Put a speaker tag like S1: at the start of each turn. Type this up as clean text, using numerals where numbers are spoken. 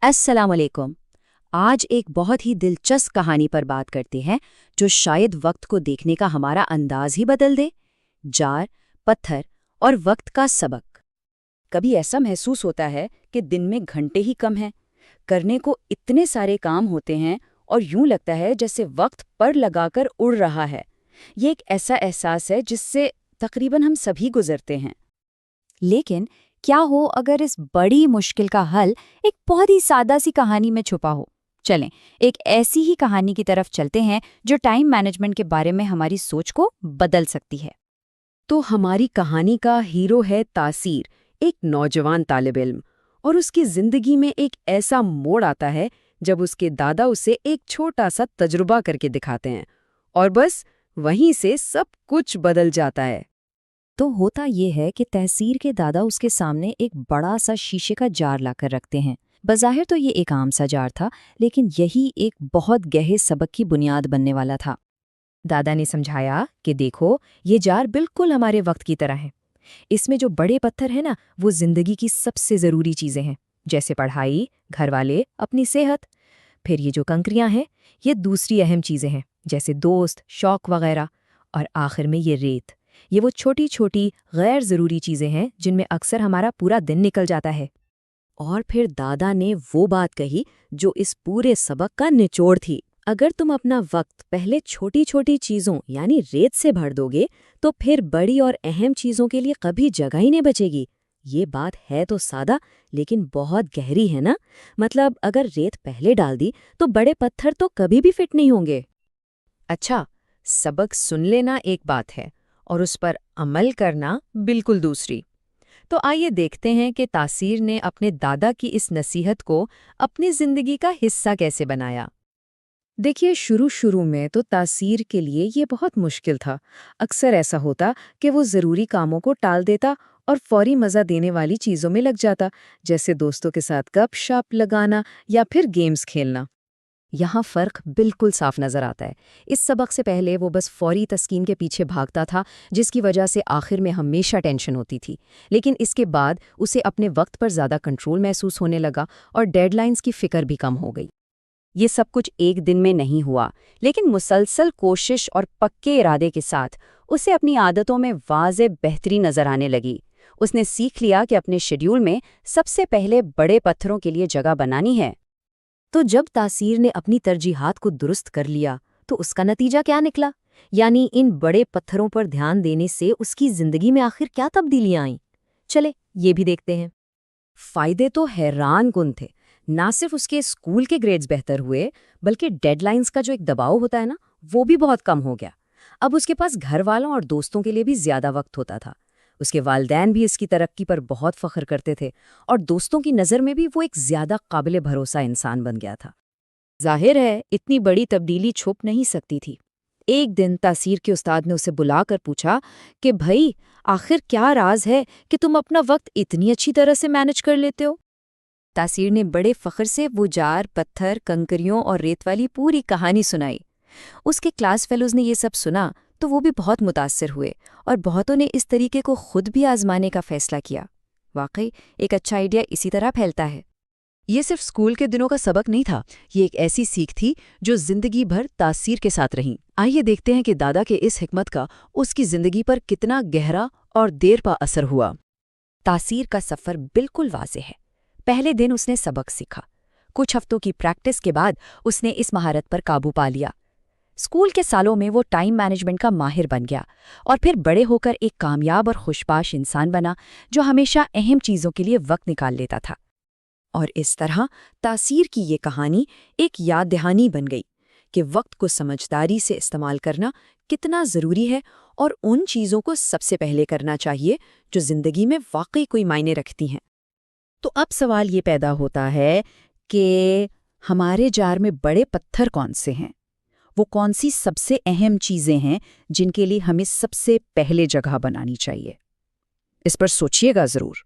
S1: अस्सलाम वालेकुम। आज एक बहुत ही दिलचस्प कहानी पर बात करते हैं जो शायद वक्त को देखने का हमारा अंदाज ही बदल दे। जार, पत्थर और वक्त का सबक। कभी ऐसा महसूस होता है कि दिन में घंटे ही कम हैं, करने को इतने सारे काम होते हैं और यूं लगता है जैसे वक्त पर लगाकर उड़ रहा है। ये एक ऐसा एहसास है जिससे तकरीबन हम सभी गुजरते हैं। लेकिन क्या हो अगर इस बड़ी मुश्किल का हल एक बहुत ही सादा सी कहानी में छुपा हो? चलें, एक ऐसी ही कहानी की तरफ चलते हैं जो टाइम मैनेजमेंट के बारे में हमारी सोच को बदल सकती है। तो हमारी कहानी का हीरो है तासीर, एक नौजवान तालिब इल्म, और उसकी जिंदगी में एक ऐसा मोड़ आता है जब उसके दादा उसे एक छोटा सा तजुर्बा करके दिखाते हैं और बस वहीं से सब कुछ बदल जाता है। तो होता ये है कि तहसीर के दादा उसके सामने एक बड़ा सा शीशे का जार लाकर रखते हैं। बज़ाहिर तो ये एक आम सा जार था, लेकिन यही एक बहुत गहरे सबक की बुनियाद बनने वाला था। दादा ने समझाया कि देखो, ये जार बिल्कुल हमारे वक्त की तरह है। इसमें जो बड़े पत्थर हैं ना, वो जिंदगी की सबसे ज़रूरी चीज़ें हैं, जैसे पढ़ाई, घर वाले, अपनी सेहत। फिर ये जो कंकरियाँ हैं, ये दूसरी अहम चीज़ें हैं, जैसे दोस्त, शौक वगैरह। और आखिर में ये रेत, ये वो छोटी छोटी गैर ज़रूरी चीज़ें हैं जिनमें अक्सर हमारा पूरा दिन निकल जाता है। और फिर दादा ने वो बात कही जो इस पूरे सबक का निचोड़ थी। अगर तुम अपना वक्त पहले छोटी छोटी चीज़ों यानी रेत से भर दोगे तो फिर बड़ी और अहम चीज़ों के लिए कभी जगह ही नहीं बचेगी। ये बात है तो सादा, लेकिन बहुत गहरी है ना। मतलब अगर रेत पहले डाल दी तो बड़े पत्थर तो कभी भी फिट नहीं होंगे। अच्छा, सबक सुन लेना एक बात है और उस पर अमल करना बिल्कुल दूसरी। तो आइए देखते हैं कि तासीर ने अपने दादा की इस नसीहत को अपनी जिंदगी का हिस्सा कैसे बनाया। देखिए, शुरू में तो तासीर के लिए ये बहुत मुश्किल था। अक्सर ऐसा होता कि वो ज़रूरी कामों को टाल देता और फौरी मज़ा देने वाली चीज़ों में लग जाता, जैसे दोस्तों के साथ गपशप लगाना या फिर गेम्स खेलना। यहाँ फ़र्क बिल्कुल साफ नज़र आता है। इस सबक से पहले वो बस फौरी तस्कीन के पीछे भागता था, जिसकी वजह से आखिर में हमेशा टेंशन होती थी। लेकिन इसके बाद उसे अपने वक्त पर ज़्यादा कंट्रोल महसूस होने लगा और डेडलाइंस की फ़िक्र भी कम हो गई। ये सब कुछ एक दिन में नहीं हुआ, लेकिन मुसलसल कोशिश और पक्के इरादे के साथ उसे अपनी आदतों में वाज़ेह बेहतरी नज़र आने लगी। उसने सीख लिया कि अपने शेड्यूल में सबसे पहले बड़े पत्थरों के लिए जगह बनानी है। तो जब तासीर ने अपनी तरजीहात को दुरुस्त कर लिया तो उसका नतीजा क्या निकला? यानी इन बड़े पत्थरों पर ध्यान देने से उसकी जिंदगी में आखिर क्या तब्दीलियां आईं? चले ये भी देखते हैं। फायदे तो हैरान कुन थे। ना सिर्फ उसके स्कूल के ग्रेड्स बेहतर हुए, बल्कि डेडलाइंस का जो एक दबाव होता है ना, वो भी बहुत कम हो गया। अब उसके पास घर वालों और दोस्तों के लिए भी ज्यादा वक्त होता था। उसके वालिदैन भी इसकी तरक्की पर बहुत फख्र करते थे और दोस्तों की नज़र में भी वो एक ज़्यादा काबिल भरोसा इंसान बन गया था। जाहिर है इतनी बड़ी तब्दीली छुप नहीं सकती थी। एक दिन तासीर के उस्ताद ने उसे बुलाकर पूछा कि भाई, आखिर क्या राज है कि तुम अपना वक्त इतनी अच्छी तरह से मैनेज कर लेते हो? तासीर ने बड़े फख्र से वो जार, पत्थर, कंकरियों और रेत वाली पूरी कहानी सुनाई। उसके क्लास फेलोज़ ने ये सब सुना तो वो भी बहुत मुतासिर हुए और बहुतों ने इस तरीके को खुद भी आजमाने का फैसला किया। वाकई एक अच्छा आइडिया इसी तरह फैलता है। ये सिर्फ स्कूल के दिनों का सबक नहीं था, ये एक ऐसी सीख थी जो जिंदगी भर तासीर के साथ रही। आइए देखते हैं कि दादा के इस हिकमत का उसकी जिंदगी पर कितना गहरा और देर पा असर हुआ। तासीर का सफ़र बिल्कुल वाज़ेह है। पहले दिन उसने सबक सीखा। कुछ हफ्तों की प्रैक्टिस के बाद उसने इस महारत पर काबू पा लिया। स्कूल के सालों में वो टाइम मैनेजमेंट का माहिर बन गया और फिर बड़े होकर एक कामयाब और खुशबाश इंसान बना जो हमेशा अहम चीज़ों के लिए वक्त निकाल लेता था। और इस तरह तासीर की ये कहानी एक याद दहानी बन गई कि वक्त को समझदारी से इस्तेमाल करना कितना ज़रूरी है और उन चीज़ों को सबसे पहले करना चाहिए जो ज़िंदगी में वाकई कोई मायने रखती हैं। तो अब सवाल ये पैदा होता है कि हमारे जार में बड़े पत्थर कौन से हैं? वो कौन सी सबसे अहम चीज़ें हैं जिनके लिए हमें सबसे पहले जगह बनानी चाहिए? इस पर सोचिएगा ज़रूर।